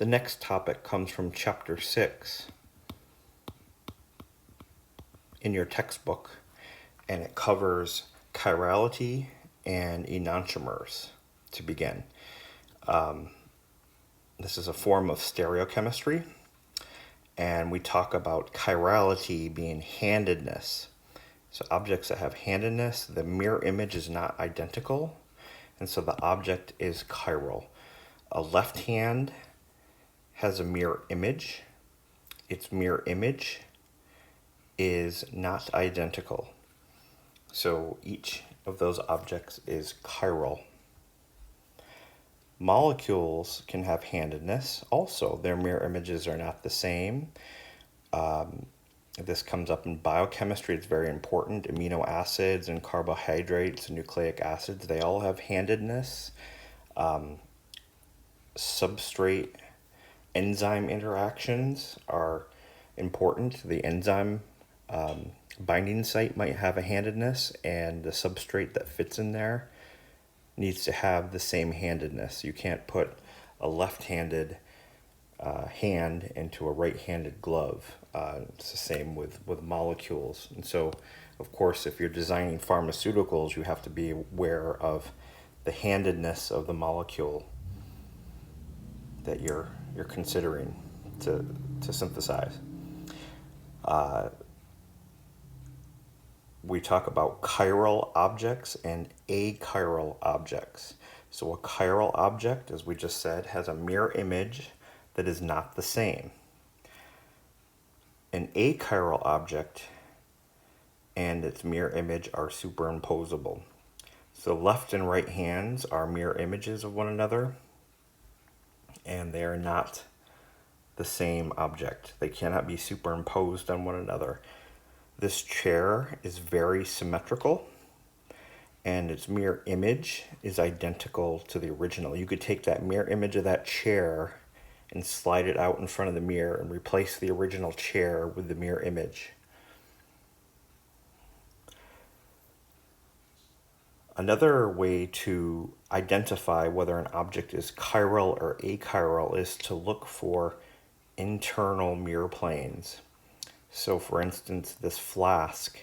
The next topic comes from chapter 6 in your textbook, and it covers chirality and enantiomers to begin. This is a form of stereochemistry, and we talk about chirality being handedness. So objects that have handedness, the mirror image is not identical, and so the object is chiral. A left hand has a mirror image. Its mirror image is not identical. So each of those objects is chiral. Molecules can have handedness also. Their mirror images are not the same. This comes up in biochemistry. It's very important. Amino acids and carbohydrates and nucleic acids, they all have handedness. Substrate enzyme interactions are important. The enzyme binding site might have a handedness, and the substrate that fits in there needs to have the same handedness. You can't put a left-handed hand into a right-handed glove. It's the same with molecules. And so, of course, if you're designing pharmaceuticals, you have to be aware of the handedness of the molecule that you're considering to synthesize. We talk about chiral objects and achiral objects. So a chiral object, as we just said, has a mirror image that is not the same. An achiral object and its mirror image are superimposable. So left and right hands are mirror images of one another, and they are not the same object. They cannot be superimposed on one another. This chair is very symmetrical, and its mirror image is identical to the original. You could take that mirror image of that chair and slide it out in front of the mirror and replace the original chair with the mirror image. Another way to identify whether an object is chiral or achiral is to look for internal mirror planes. So for instance, this flask,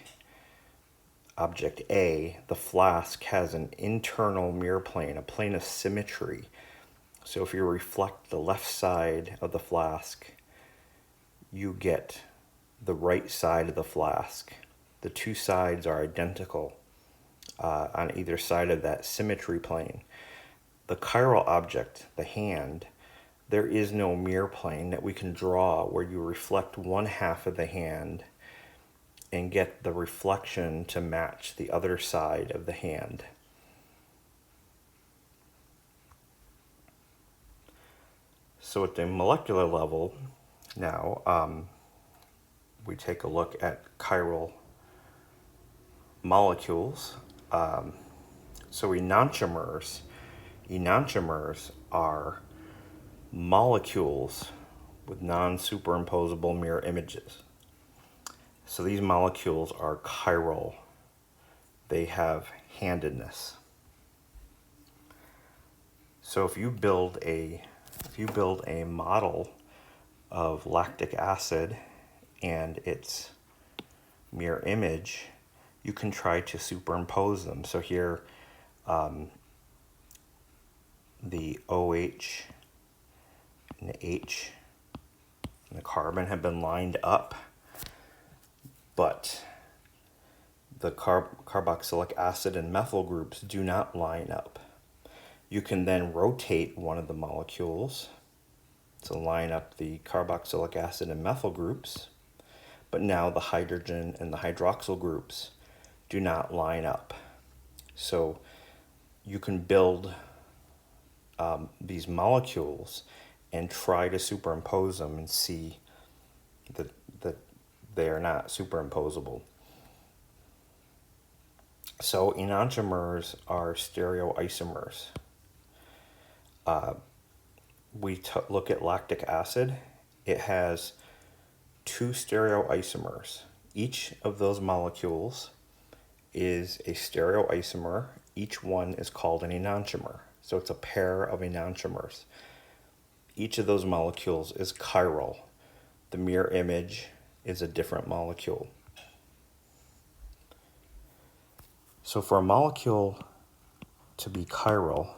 object A, the flask has an internal mirror plane, a plane of symmetry. So if you reflect the left side of the flask, you get the right side of the flask. The two sides are identical on either side of that symmetry plane. The chiral object, the hand, there is no mirror plane that we can draw where you reflect one half of the hand and get the reflection to match the other side of the hand. So at the molecular level now, we take a look at chiral molecules. So enantiomers are molecules with non-superimposable mirror images. So these molecules are chiral. They have handedness. So if you build a model of lactic acid and its mirror image, you can try to superimpose them. So here, the OH and the H and the carbon have been lined up, but the carboxylic acid and methyl groups do not line up. You can then rotate one of the molecules to line up the carboxylic acid and methyl groups, but now the hydrogen and the hydroxyl groups do not line up. So you can build these molecules and try to superimpose them and see that they are not superimposable. So enantiomers are stereoisomers. We look at lactic acid. It has two stereoisomers. Each of those molecules is a stereoisomer. Each one is called an enantiomer. So it's a pair of enantiomers. each of those molecules is chiral. The mirror image is a different molecule. So for a molecule to be chiral,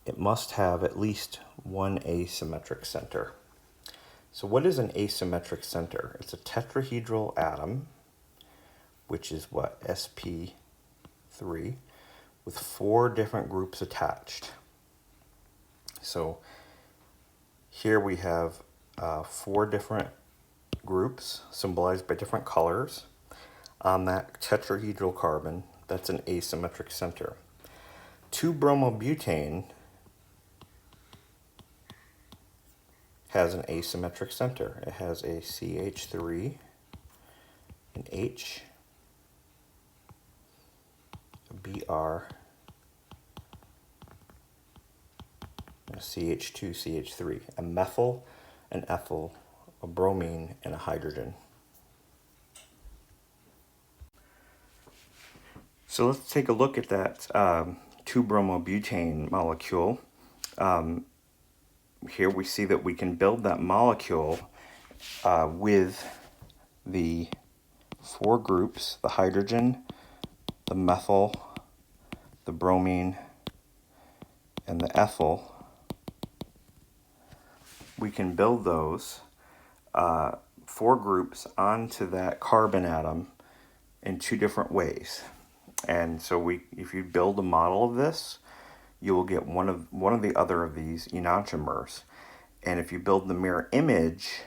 it must have at least one asymmetric center. So what is an asymmetric center? It's a tetrahedral atom, which is what, sp3, with 4 different groups attached. So here we have 4 different groups symbolized by different colors on that tetrahedral carbon. That's an asymmetric center. 2-bromobutane has an asymmetric center. It has a CH3, an H, a Br, a CH2, CH3, a methyl, an ethyl, a bromine, and a hydrogen. So let's take a look at that 2-bromobutane molecule. Here we see that we can build that molecule with the 4 groups, the hydrogen, the methyl, the bromine, and the ethyl. We can build those 4 groups onto that carbon atom in 2 different ways. And so if you build a model of this, you will get one of the other of these enantiomers. And if you build the mirror image,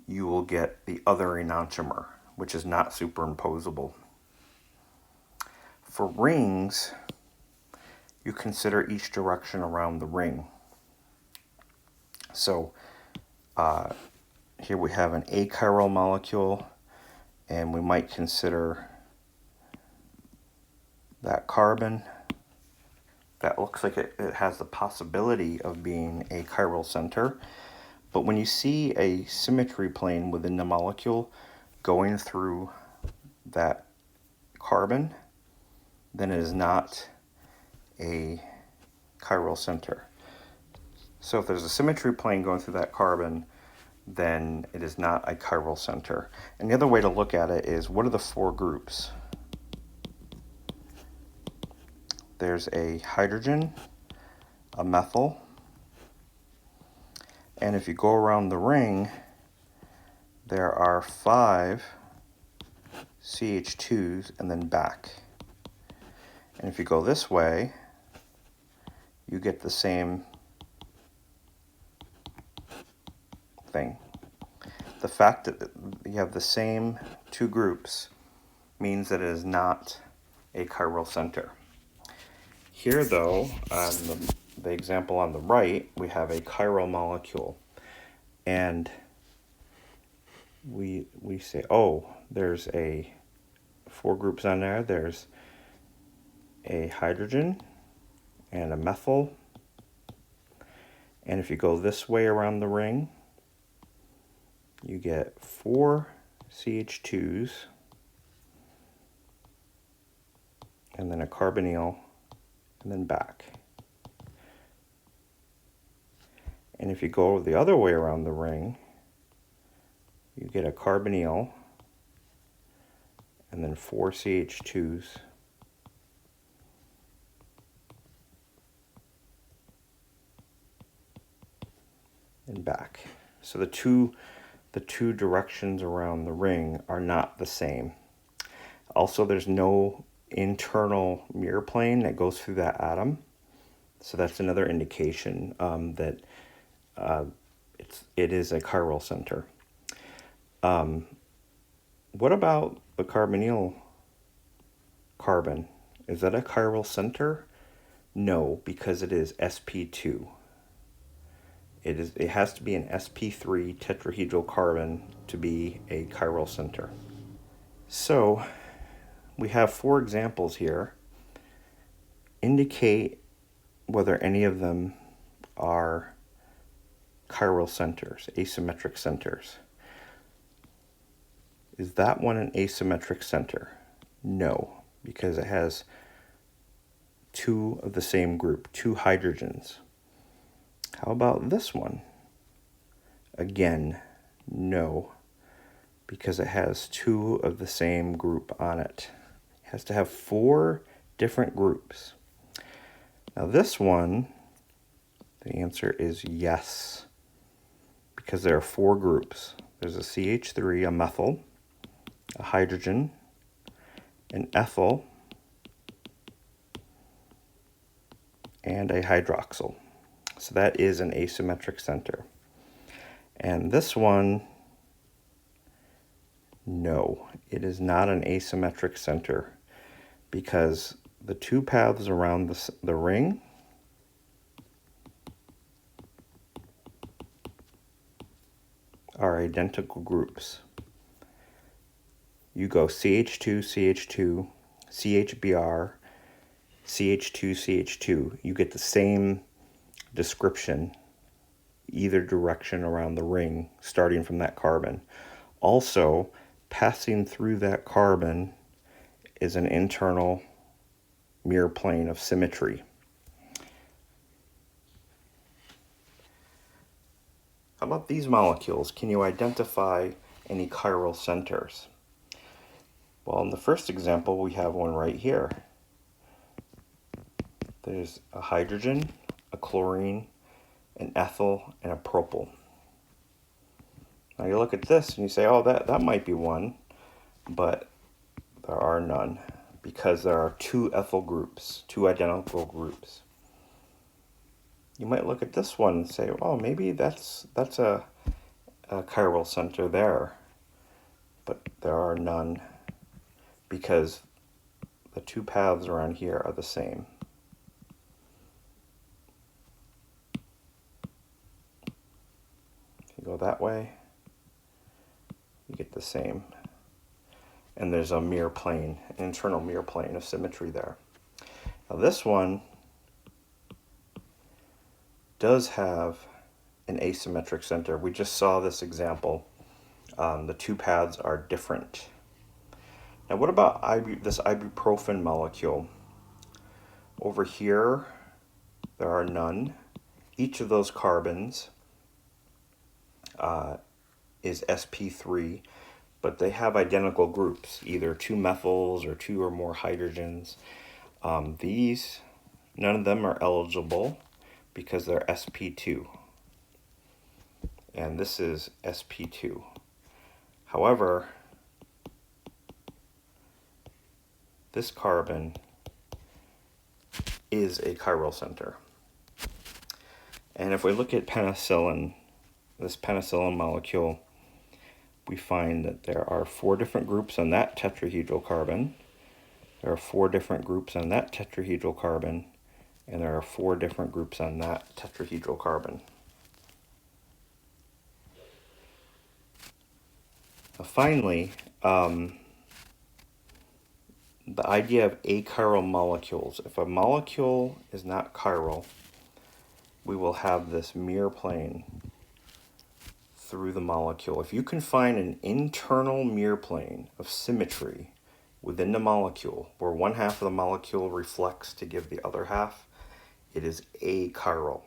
you will get the other enantiomer, which is not superimposable. For rings, you consider each direction around the ring. So here we have an achiral molecule, and we might consider that carbon. That looks like it has the possibility of being a chiral center. But when you see a symmetry plane within the molecule going through that carbon, then it is not a chiral center. So if there's a symmetry plane going through that carbon, then it is not a chiral center. And the other way to look at it is, what are the 4 groups? There's a hydrogen, a methyl, and if you go around the ring, there are 5 CH2s and then back. And if you go this way, you get the same thing. The fact that you have the same 2 groups means that it is not a chiral center. Here, though, on the example on the right, we have a chiral molecule. And we say, oh, there's 4 groups on there. There's a hydrogen and a methyl. And if you go this way around the ring, you get 4 CH2s and then a carbonyl, and then back. And if you go the other way around the ring, you get a carbonyl and then 4 CH2s and back. So the two directions around the ring are not the same. Also, there's no internal mirror plane that goes through that atom. So that's another indication that it is a chiral center. What about the carbonyl carbon? Is that a chiral center? No, because it is sp2. It has to be an sp3 tetrahedral carbon to be a chiral center. So we have 4 examples here. Indicate whether any of them are chiral centers, asymmetric centers. Is that one an asymmetric center? No, because it has 2 of the same group, 2 hydrogens. How about this one? Again, no, because it has two of the same group on it. It has to have four different groups. Now this one, the answer is yes, because there are four groups. There's a CH3, a methyl, a hydrogen, an ethyl, and a hydroxyl. So that is an asymmetric center. And this one, no, it is not an asymmetric center, because the two paths around the ring are identical groups. You go CH2, CH2, CHBr, CH2, CH2. You get the same description either direction around the ring, starting from that carbon. Also, passing through that carbon is an internal mirror plane of symmetry. How about these molecules? Can you identify any chiral centers? Well, in the first example, we have one right here. There's a hydrogen, a chlorine, an ethyl, and a propyl. Now you look at this and you say, oh, that might be one, but there are none, because there are two ethyl groups, two identical groups. You might look at this one and say, oh, maybe that's a chiral center there, but there are none, because the two paths around here are the same. If you go that way, you get the same. And there's a mirror plane, an internal mirror plane of symmetry there. Now this one does have an asymmetric center. We just saw this example. The two paths are different. Now what about this ibuprofen molecule? Over here, there are none. Each of those carbons is sp3, but they have identical groups, either two methyls or two or more hydrogens. These, none of them are eligible because they're sp2. And this is sp2. However, this carbon is a chiral center. And if we look at penicillin, this penicillin molecule, we find that there are four different groups on that tetrahedral carbon. There are four different groups on that tetrahedral carbon, and there are four different groups on that tetrahedral carbon. Finally, the idea of achiral molecules. If a molecule is not chiral, we will have this mirror plane through the molecule. If you can find an internal mirror plane of symmetry within the molecule, where one half of the molecule reflects to give the other half, it is achiral.